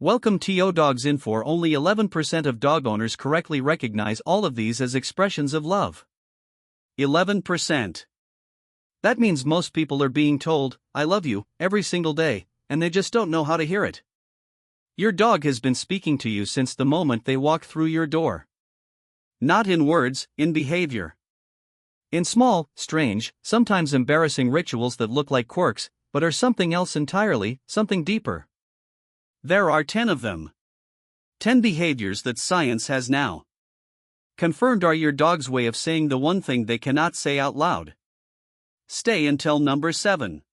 Welcome to Dogs Info. Only 11% of dog owners correctly recognize all of these as expressions of love. 11%. That means most people are being told, "I love you," every single day, and they just don't know how to hear it. Your dog has been speaking to you since the moment they walk through your door. Not in words, in behavior. In small, strange, sometimes embarrassing rituals that look like quirks, but are something else entirely, something deeper. There are 10 of them. 10 behaviors that science has now confirmed are your dog's way of saying the one thing they cannot say out loud. Stay until number 7.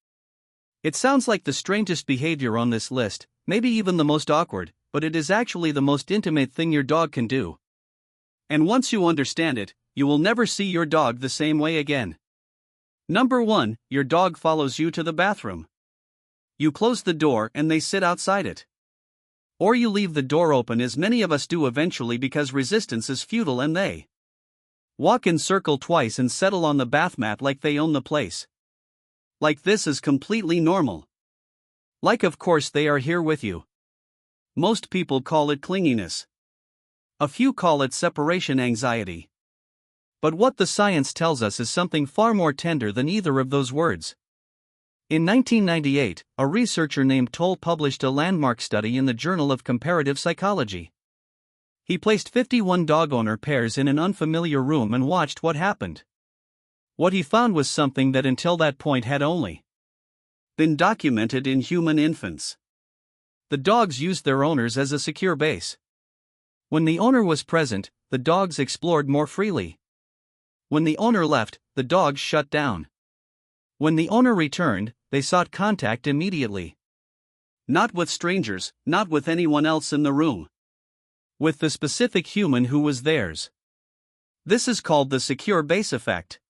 It sounds like the strangest behavior on this list, maybe even the most awkward, but it is actually the most intimate thing your dog can do. And once you understand it, you will never see your dog the same way again. Number 1, your dog follows you to the bathroom. You close the door and they sit outside it. Or you leave the door open, as many of us do eventually because resistance is futile, and they walk in circle twice and settle on the bath mat like they own the place. Like this is completely normal. Like of course they are here with you. Most people call it clinginess. A few call it separation anxiety. But what the science tells us is something far more tender than either of those words. In 1998, a researcher named Toll published a landmark study in the Journal of Comparative Psychology. He placed 51 dog owner pairs in an unfamiliar room and watched what happened. What he found was something that until that point had only been documented in human infants. The dogs used their owners as a secure base. When the owner was present, the dogs explored more freely. When the owner left, the dogs shut down. When the owner returned, they sought contact immediately. Not with strangers, not with anyone else in the room. With the specific human who was theirs. This is called the secure base effect.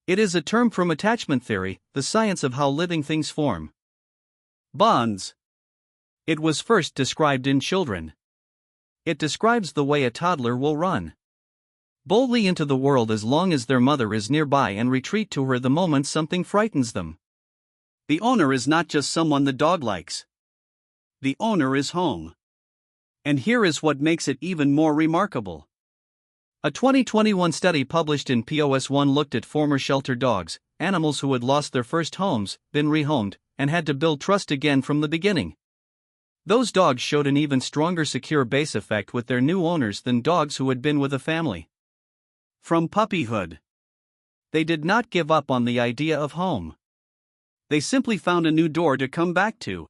It is a term from attachment theory, the science of how living things form bonds. It was first described in children. It describes the way a toddler will run boldly into the world as long as their mother is nearby and retreat to her the moment something frightens them. The owner is not just someone the dog likes. The owner is home. And here is what makes it even more remarkable. A 2021 study published in POS One looked at former shelter dogs, animals who had lost their first homes, been rehomed, and had to build trust again from the beginning. Those dogs showed an even stronger secure base effect with their new owners than dogs who had been with a family from puppyhood. They did not give up on the idea of home. They simply found a new door to come back to.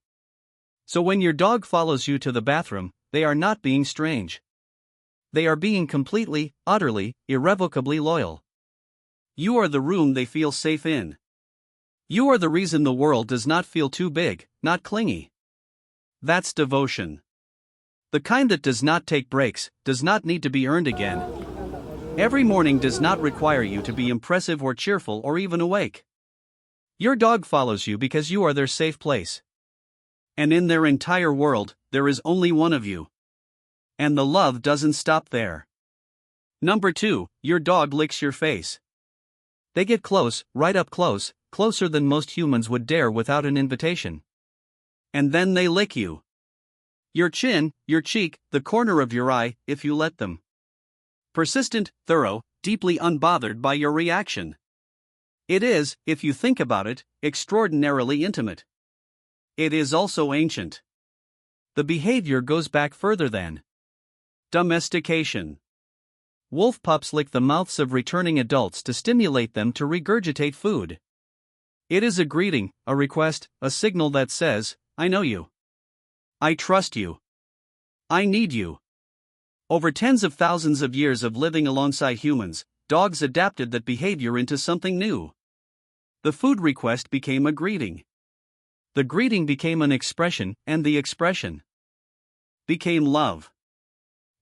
So when your dog follows you to the bathroom, they are not being strange. They are being completely, utterly, irrevocably loyal. You are the room they feel safe in. You are the reason the world does not feel too big, not clingy. That's devotion. The kind that does not take breaks, does not need to be earned again. Every morning does not require you to be impressive or cheerful or even awake. Your dog follows you because you are their safe place. And in their entire world, there is only one of you. And the love doesn't stop there. Number 2, your dog licks your face. They get close, right up close, closer than most humans would dare without an invitation. And then they lick you. Your chin, your cheek, the corner of your eye, if you let them. Persistent, thorough, deeply unbothered by your reaction. It is, if you think about it, extraordinarily intimate. It is also ancient. The behavior goes back further than domestication. Wolf pups lick the mouths of returning adults to stimulate them to regurgitate food. It is a greeting, a request, a signal that says, "I know you. I trust you. I need you." Over tens of thousands of years of living alongside humans, dogs adapted that behavior into something new. The food request became a greeting. The greeting became an expression, and the expression became love.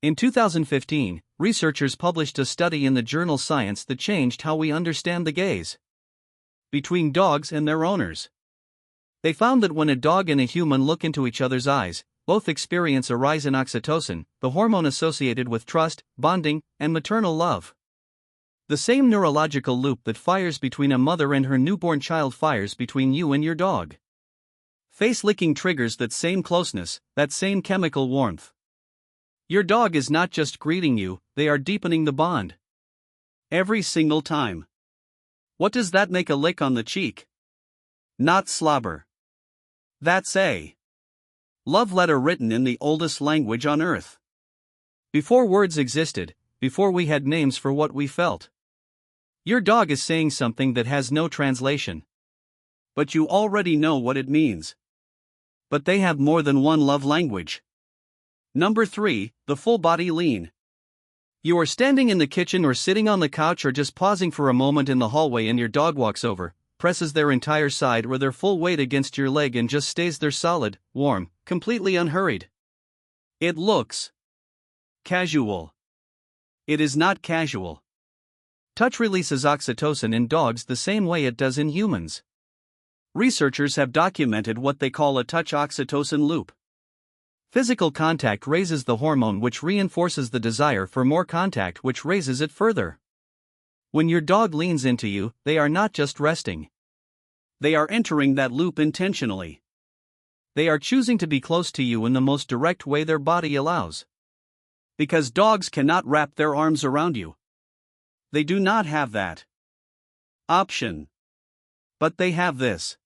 In 2015, researchers published a study in the journal Science that changed how we understand the gaze between dogs and their owners. They found that when a dog and a human look into each other's eyes, both experience a rise in oxytocin, the hormone associated with trust, bonding, and maternal love. The same neurological loop that fires between a mother and her newborn child fires between you and your dog. Face licking triggers that same closeness, that same chemical warmth. Your dog is not just greeting you, they are deepening the bond. Every single time. What does that make a lick on the cheek? Not slobber. That's a love letter written in the oldest language on earth. Before words existed, before we had names for what we felt. Your dog is saying something that has no translation. But you already know what it means. But they have more than one love language. Number 3, the full body lean. You are standing in the kitchen or sitting on the couch or just pausing for a moment in the hallway and your dog walks over, presses their entire side or their full weight against your leg and just stays there solid, warm, completely unhurried. It looks casual. It is not casual. Touch releases oxytocin in dogs the same way it does in humans. Researchers have documented what they call a touch-oxytocin loop. Physical contact raises the hormone which reinforces the desire for more contact which raises it further. When your dog leans into you, they are not just resting. They are entering that loop intentionally. They are choosing to be close to you in the most direct way their body allows. Because dogs cannot wrap their arms around you. They do not have that option. But they have this.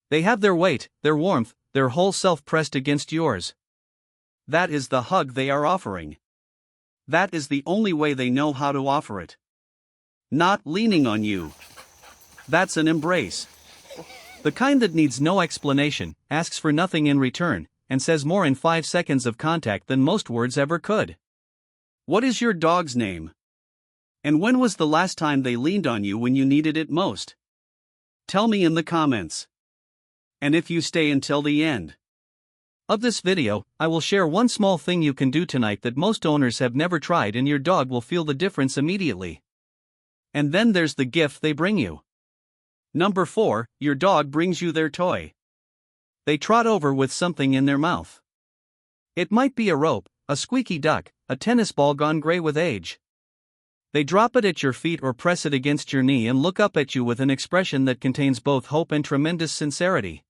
They have their weight, their warmth, their whole self pressed against yours. That is the hug they are offering. That is the only way they know how to offer it. Not leaning on you. That's an embrace. The kind that needs no explanation, asks for nothing in return, and says more in 5 seconds of contact than most words ever could. What is your dog's name? And when was the last time they leaned on you when you needed it most? Tell me in the comments. And if you stay until the end of this video, I will share one small thing you can do tonight that most owners have never tried and your dog will feel the difference immediately. And then there's the gift they bring you. Number 4, your dog brings you their toy. They trot over with something in their mouth. It might be a rope, a squeaky duck, a tennis ball gone gray with age. They drop it at your feet or press it against your knee and look up at you with an expression that contains both hope and tremendous sincerity.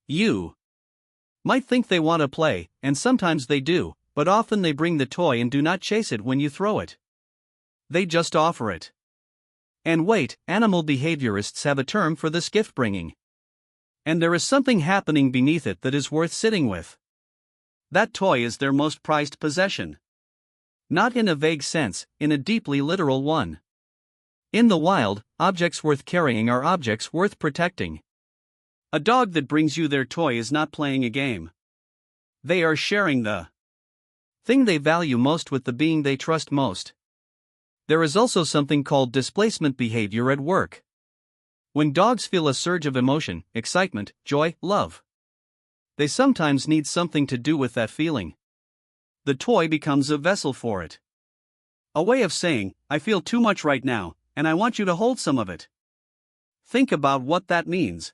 You might think they want to play, and sometimes they do, but often they bring the toy and do not chase it when you throw it. They just offer it. And wait, animal behaviorists have a term for this gift bringing. And there is something happening beneath it that is worth sitting with. That toy is their most prized possession. Not in a vague sense, in a deeply literal one. In the wild, objects worth carrying are objects worth protecting. A dog that brings you their toy is not playing a game. They are sharing the thing they value most with the being they trust most. There is also something called displacement behavior at work. When dogs feel a surge of emotion, excitement, joy, love, they sometimes need something to do with that feeling. The toy becomes a vessel for it. A way of saying, I feel too much right now, and I want you to hold some of it. Think about what that means.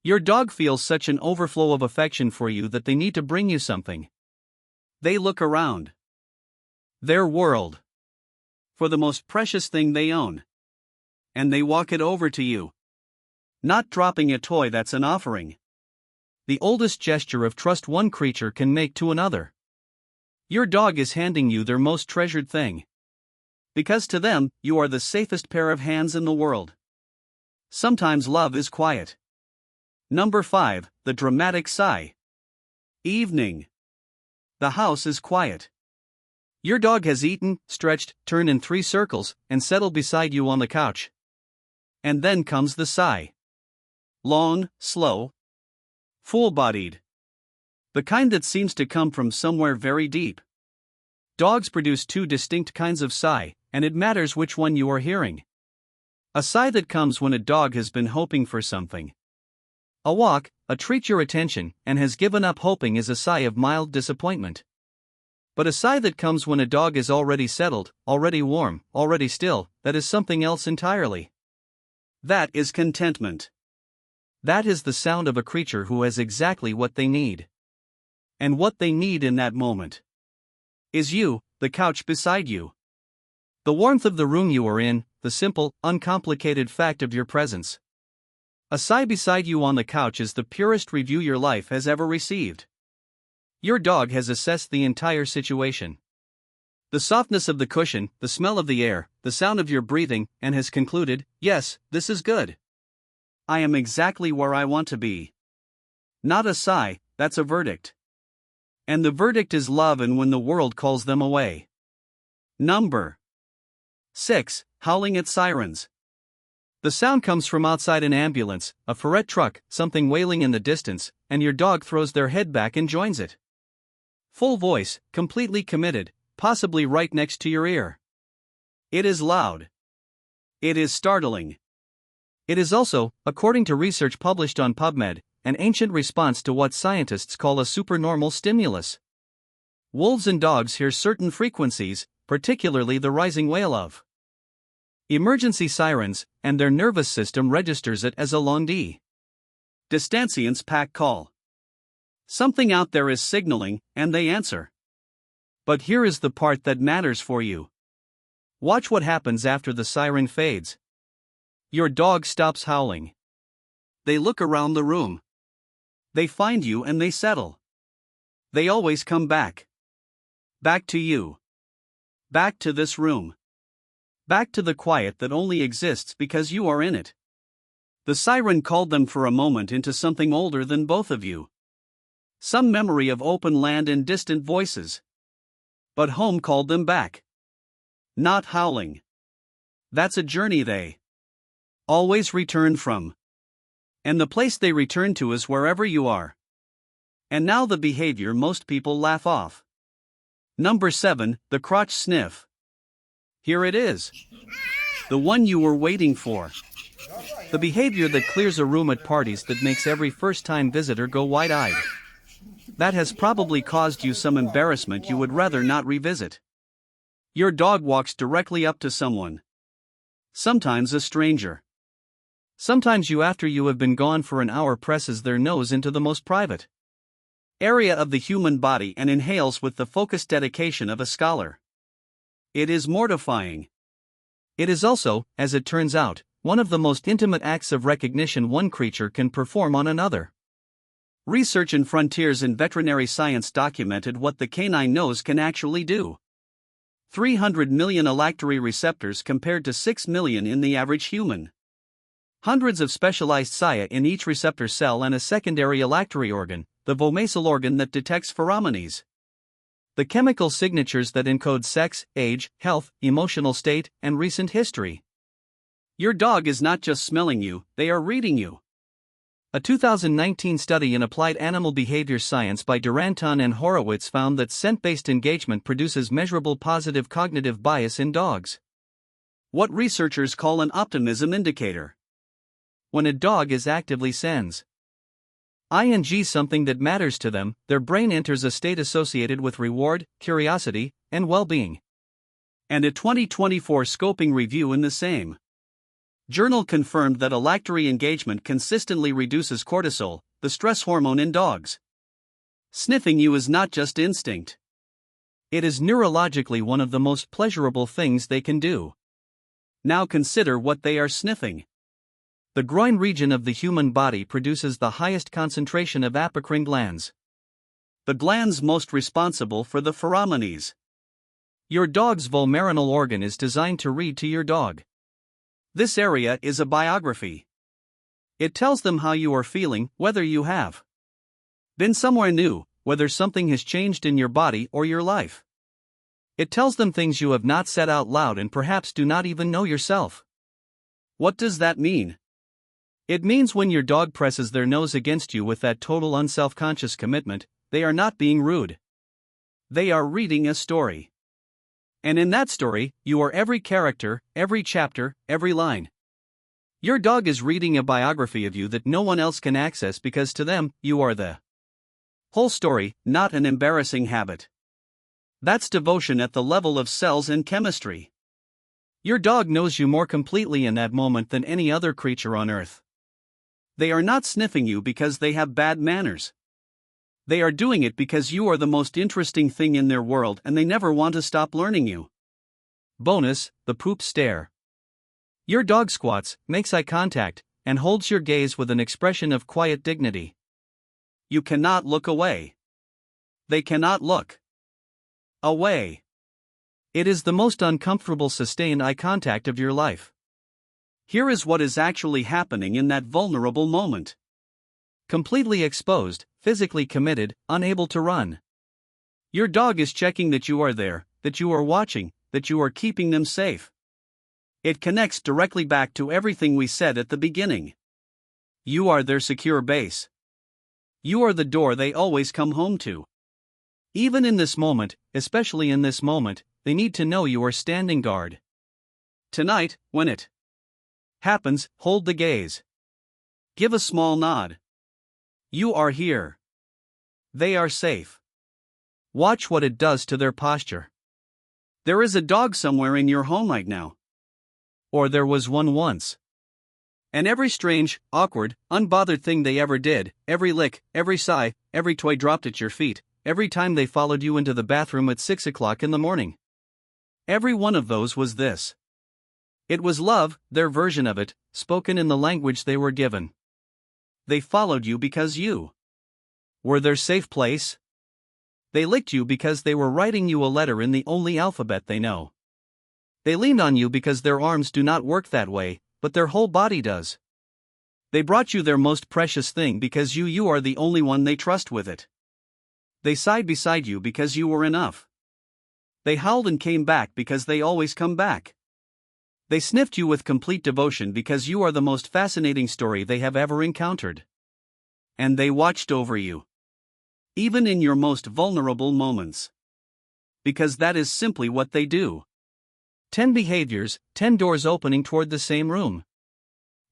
Your dog feels such an overflow of affection for you that they need to bring you something. They look around their world for the most precious thing they own. And they walk it over to you. Not dropping a toy that's an offering. The oldest gesture of trust one creature can make to another. Your dog is handing you their most treasured thing. Because to them, you are the safest pair of hands in the world. Sometimes love is quiet. Number 5, the dramatic sigh. Evening. The house is quiet. Your dog has eaten, stretched, turned in 3 circles, and settled beside you on the couch. And then comes the sigh. Long, slow, full-bodied. The kind that seems to come from somewhere very deep. Dogs produce 2 distinct kinds of sigh, and it matters which one you are hearing. A sigh that comes when a dog has been hoping for something. A walk, a treat your attention, and has given up hoping is a sigh of mild disappointment. But a sigh that comes when a dog is already settled, already warm, already still, that is something else entirely. That is contentment. That is the sound of a creature who has exactly what they need. And what they need in that moment is you, the couch beside you. The warmth of the room you are in, the simple, uncomplicated fact of your presence. A sigh beside you on the couch is the purest review your life has ever received. Your dog has assessed the entire situation. The softness of the cushion, the smell of the air, the sound of your breathing, and has concluded, yes, this is good. I am exactly where I want to be. Not a sigh, that's a verdict. And the verdict is love, and when the world calls them away. Number 6. Howling at Sirens. The sound comes from outside an ambulance, a ferret truck, something wailing in the distance, and your dog throws their head back and joins it. Full voice, completely committed, possibly right next to your ear. It is loud. It is startling. It is also, according to research published on PubMed, an ancient response to what scientists call a supernormal stimulus. Wolves and dogs hear certain frequencies, particularly the rising wail of emergency sirens, and their nervous system registers it as a long distance pack call. Something out there is signaling, and they answer. But here is the part that matters for you. Watch what happens after the siren fades. Your dog stops howling. They look around the room. They find you and they settle. They always come back. Back to you. Back to this room. Back to the quiet that only exists because you are in it. The siren called them for a moment into something older than both of you. Some memory of open land and distant voices. But home called them back. Not howling. That's a journey they always return from. And the place they return to is wherever you are. And now the behavior most people laugh off. Number 7, the crotch sniff. Here it is. The one you were waiting for. The behavior that clears a room at parties, that makes every first-time visitor go wide-eyed. That has probably caused you some embarrassment you would rather not revisit. Your dog walks directly up to someone. Sometimes a stranger. Sometimes you, after you have been gone for an hour, presses their nose into the most private area of the human body and inhales with the focused dedication of a scholar. It is mortifying. It is also, as it turns out, one of the most intimate acts of recognition one creature can perform on another. Research in Frontiers in Veterinary Science documented what the canine nose can actually do. 300 million olfactory receptors compared to 6 million in the average human. Hundreds of specialized cilia in each receptor cell, and a secondary olfactory organ, the vomecyl organ that detects pheromones. The chemical signatures that encode sex, age, health, emotional state, and recent history. Your dog is not just smelling you, they are reading you. A 2019 study in Applied Animal Behavior Science by Duranton and Horowitz found that scent-based engagement produces measurable positive cognitive bias in dogs. What researchers call an optimism indicator. When a dog is actively sends something that matters to them, their brain enters a state associated with reward, curiosity, and well-being. And a 2024 scoping review in the same journal confirmed that olfactory engagement consistently reduces cortisol, the stress hormone in dogs. Sniffing you is not just instinct. It is neurologically one of the most pleasurable things they can do. Now consider what they are sniffing. The groin region of the human body produces the highest concentration of apocrine glands. The glands most responsible for the pheromones. Your dog's vomeronal organ is designed to read to your dog. This area is a biography. It tells them how you are feeling, whether you have been somewhere new, whether something has changed in your body or your life. It tells them things you have not said out loud and perhaps do not even know yourself. What does that mean? It means when your dog presses their nose against you with that total unself-conscious commitment, they are not being rude. They are reading a story. And in that story, you are every character, every chapter, every line. Your dog is reading a biography of you that no one else can access, because to them, you are the whole story, not an embarrassing habit. That's devotion at the level of cells and chemistry. Your dog knows you more completely in that moment than any other creature on earth. They are not sniffing you because they have bad manners. They are doing it because you are the most interesting thing in their world and they never want to stop learning you. Bonus, the poop stare. Your dog squats, makes eye contact, and holds your gaze with an expression of quiet dignity. You cannot look away. They cannot look away. It is the most uncomfortable sustained eye contact of your life. Here is what is actually happening in that vulnerable moment. Completely exposed, physically committed, unable to run. Your dog is checking that you are there, that you are watching, that you are keeping them safe. It connects directly back to everything we said at the beginning. You are their secure base. You are the door they always come home to. Even in this moment, especially in this moment, they need to know you are standing guard. Tonight, when it happens, hold the gaze. Give a small nod. You are here. They are safe. Watch what it does to their posture. There is a dog somewhere in your home right now. Or there was one once. And every strange, awkward, unbothered thing they ever did, every lick, every sigh, every toy dropped at your feet, every time they followed you into the bathroom at 6 o'clock in the morning. Every one of those was this. It was love, their version of it, spoken in the language they were given. They followed you because you were their safe place. They licked you because they were writing you a letter in the only alphabet they know. They leaned on you because their arms do not work that way, but their whole body does. They brought you their most precious thing because you are the only one they trust with it. They sighed beside you because you were enough. They howled and came back because they always come back. They sniffed you with complete devotion because you are the most fascinating story they have ever encountered. And they watched over you. Even in your most vulnerable moments. Because that is simply what they do. 10 behaviors, 10 doors opening toward the same room.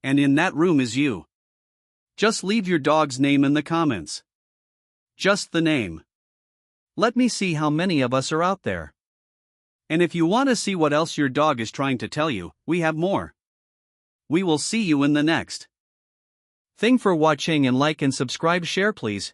And in that room is you. Just leave your dog's name in the comments. Just the name. Let me see how many of us are out there. And if you want to see what else your dog is trying to tell you, we have more. We will see you in the next thing for watching, and like and subscribe, share please.